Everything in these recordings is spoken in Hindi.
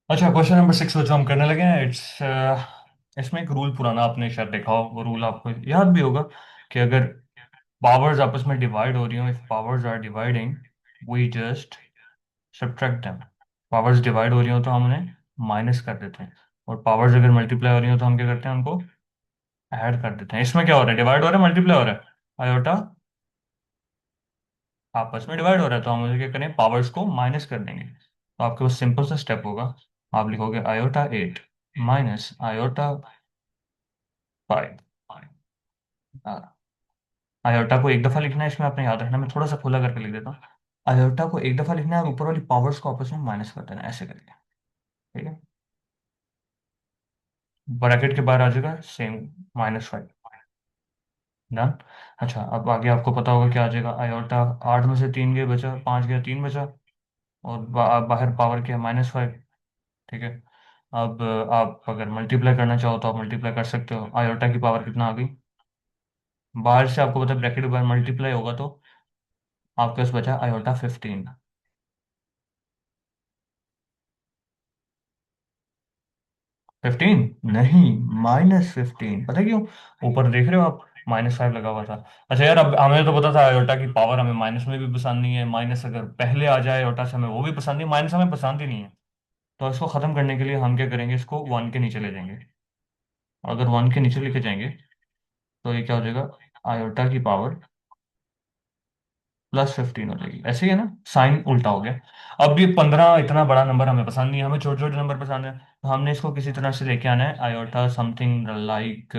अच्छा, क्वेश्चन नंबर 6 जो हम करने लगे हैं, इसमें एक रूल पुराना आपने शायद देखा हो, वो रूल आपको याद भी होगा कि अगर पावर्स आपस में डिवाइड हो रही हो, if powers are dividing, we just subtract them. Powers divide हो रही हो तो हम उन्हें माइनस कर देते हैं, और पावर्स अगर मल्टीप्लाई हो रही हो तो हम क्या करते हैं, उनको ऐड कर देते हैं। इसमें क्या हो रहा है, डिवाइड हो रहा है, मल्टीप्लाई हो रहा है। आयोटा आपस में डिवाइड हो रहा है तो हम उसे क्या करें, पावर्स को माइनस कर देंगे। तो आपके पास सिंपल सा स्टेप होगा, आप लिखोगे आयोटा 8 माइनस आयोटा 5। आयोटा को एक दफा लिखना है, इसमें आपने याद रखना, मैं थोड़ा सा खुला करके लिख देता हूँ। आयोटा को एक दफा लिखना है और ऊपर वाली पावर्स को आपस में माइनस कर देना है, ऐसे करके। ठीक है, ब्रैकेट के बाहर आ जाएगा सेम, -5। डन। अच्छा, अब आगे आपको पता होगा क्या आ जाएगा, आयोटा 8 में से 3 गए बचा, 5 गया 3 बचा, और बाहर पावर क्या है, -5। ठीक है, अब आप अगर मल्टीप्लाई करना चाहो तो आप मल्टीप्लाई कर सकते हो। आयोटा की पावर कितना आ गई, बाहर से आपको पता है ब्रैकेट के बाहर मल्टीप्लाई होगा तो आपके पास बचा आयोटा 15। 15 नहीं, -15, पता है क्यों? ऊपर देख रहे हो आप, -5 लगा हुआ था। अच्छा यार, अब हमें तो पता था आयोटा की पावर हमें माइनस में भी पसंद नहीं है, माइनस अगर पहले आ जाए आयोटा से हमें वो भी पसंद नहीं, माइनस हमें पसंद ही नहीं है। तो इसको खत्म करने के लिए हम क्या करेंगे, इसको 1 के नीचे ले जाएंगे। अगर 1 के नीचे लेके जाएंगे तो ये क्या हो जाएगा, आयोटा की पावर +15 हो जाएगी। ऐसे ही है ना, साइन उल्टा हो गया। अब ये 15 इतना बड़ा नंबर हमें पसंद नहीं है, हमें छोटे छोटे नंबर पसंद है, तो हमने इसको किसी तरह से लेके आना है, iota something like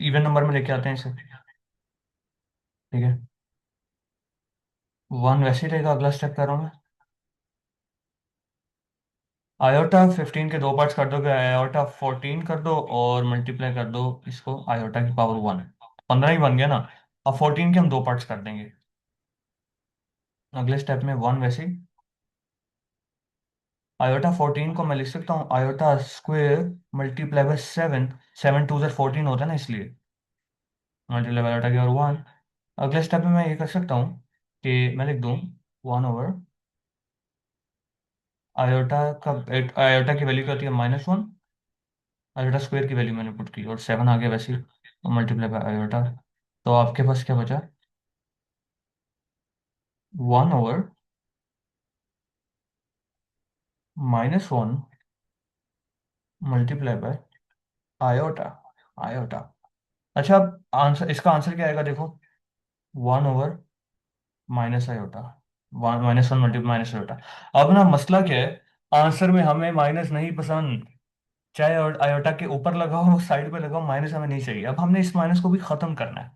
even number में लेके आते हैं इसे। ठीक है, 1 वैसे ही रहेगा, अगला स्टेप कर रहा हूँ मैं। आयोटा 15 के दो पार्ट्स कर दो, आयोटा 14 कर दो, और मल्टीप्लाई कर दो इसको आयोटा की पावर 1। 15 ही बन गया ना। अब 14 के हम दो पार्ट्स कर देंगे, अगले स्टेप में 1 वैसे ही। आयोटा 14 को मैं लिख सकता हूँ आयोटा स्क्वेयर मल्टीप्लाई बाय 7। 7 2 ज़र 14 होता है ना, इसलिए मल्टीप्लाई बाय आयोटा की और 1। अगले स्टेप में मैं ये कर सकता हूँ कि मैं लिख दूँ 1 ओवर आयोटा का, आयोटा की वैल्यू क्या होती है, -1। आयोटा स्क्वायर की वैल्यू मैंने पुट की और 7 आ गया वैसे ही, मल्टीप्लाई बाय आयोटा। तो आपके पास क्या बचा, 1 over -1 multiply by iota. Iota. अच्छा, अब आंसर, इसका आंसर क्या आएगा देखो, 1 over minus iota, -1 multiply minus iota. अब ना मसला क्या है, आंसर में हमें माइनस नहीं पसंद, चाहे आयोटा के ऊपर लगाओ साइड पे लगाओ, माइनस हमें नहीं चाहिए। अब हमने इस माइनस को भी खत्म करना है।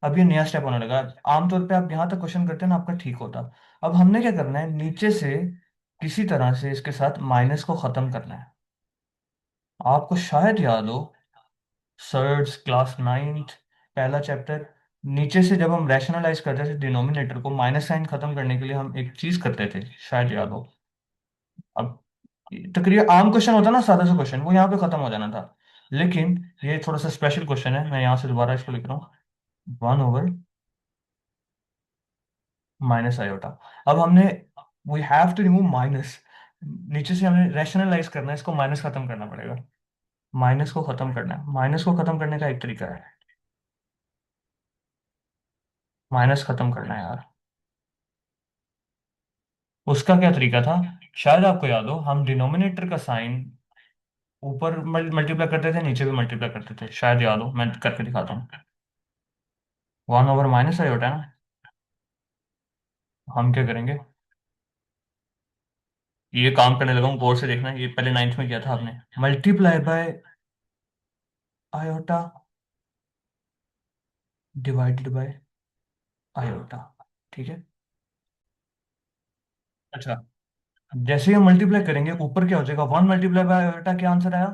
अब ये नया स्टेप होने लगा। आमतौर पे आप यहाँ तक क्वेश्चन करते हैं ना, आपका ठीक होता। अब हमने क्या करना है, नीचे से किसी तरह से इसके साथ माइनस को खत्म करना है। आपको शायद याद हो, सर्ड्स क्लास 9th पहला चैप्टर, नीचे से जब हम रैशनलाइज करते थे डिनोमिनेटर को, माइनस साइन खत्म करने के लिए हम एक चीज करते थे, शायद याद हो। अब तकरीबन आम क्वेश्चन होता ना, सादा सा क्वेश्चन, वो यहाँ पे खत्म हो जाना था। लेकिन ये थोड़ा सा स्पेशल क्वेश्चन है, मैं यहाँ से दोबारा इसको लिख रहा हूँ, 1 ओवर माइनस आयोटा। अब हमने, we have to remove minus, नीचे से हमें रैशनलाइज करना है, इसको माइनस खत्म करना पड़ेगा। माइनस को खत्म करना है, माइनस को खत्म करने का एक तरीका है, माइनस खत्म करना है यार। उसका क्या तरीका था, शायद आपको याद हो, हम डिनोमिनेटर का साइन ऊपर मल्टीप्लाई करते थे, नीचे भी मल्टीप्लाई करते थे, शायद याद हो, मैं करके दिखाता हूँ। 1 ओवर माइनस आयोटा है ना, हम क्या करेंगे, ये काम करने लगा हूँ, गौर से देखना, ये पहले 9th में किया था आपने, multiply by iota divided by iota. ठीक है। अच्छा, जैसे ही हम मल्टीप्लाई करेंगे ऊपर क्या हो जाएगा, 1 मल्टीप्लाई बाय आयोटा, क्या आंसर आया,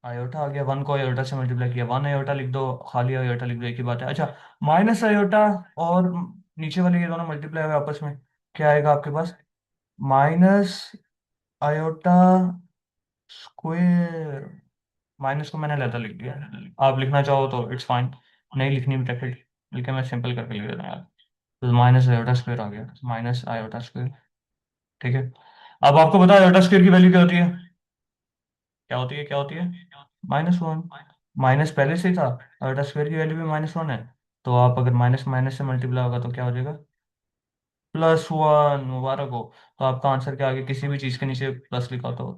आयोटा आ गया। 1 को आयोटा से मल्टीप्लाई किया, 1 आयोटा लिख दो, खाली आयोटा लिख दो, एक ही बात है। अच्छा, माइनस आयोटा और नीचे वाले ये दोनों मल्टीप्लाई हुए आपस में, क्या आएगा आपके पास, माइनस आयोटा स्क्वेयर। माइनस को मैंने लेता लिख दिया, आप लिखना चाहो तो इट्स फाइन, नहीं लिखनी भी ब्रैकेट, लेकिन मैं सिंपल करके लिख देता हूँ यार। तो माइनस आयोटा स्क्वायर आ गया, माइनस आयोटा स्क्वायर। ठीक है। अब आपको पता है आयोटा स्क्वायर की वैल्यू क्या होती है? क्या होती है, क्या होती है? -1। माइनस पहले से ही था, आयोटा स्क्वायर की वैल्यू भी -1 है। तो आप अगर माइनस माइनस से मल्टीप्लाई होगा तो क्या हो जाएगा? +1। मुबारक हो। तो आपका आंसर के आगे किसी भी चीज के नीचे प्लस लिखा तो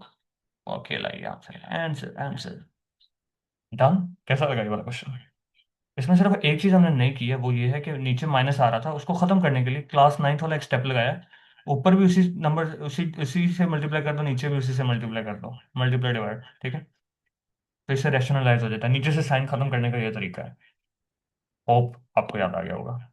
अकेला ही आंसर, आंसर आंसर। डन। कैसा लगा ये वाला क्वेश्चन? इसमें सिर्फ एक चीज हमने नहीं की है, वो ये है कि नीचे माइनस आ रहा था, उसको खत्म करने के लिए क्लास नाइन्थ वाला एक स्टेप लगाया है। ऊपर भी उसी नंबर, उसी उसी से मल्टीप्लाई कर दो, नीचे भी उसी से मल्टीप्लाई कर दो, मल्टीप्लाई डिवाइड। ठीक है। तो इससे रैशनलाइज हो जाता है, नीचे से साइन खत्म करने का ये तरीका है। होप आपको याद आ गया होगा।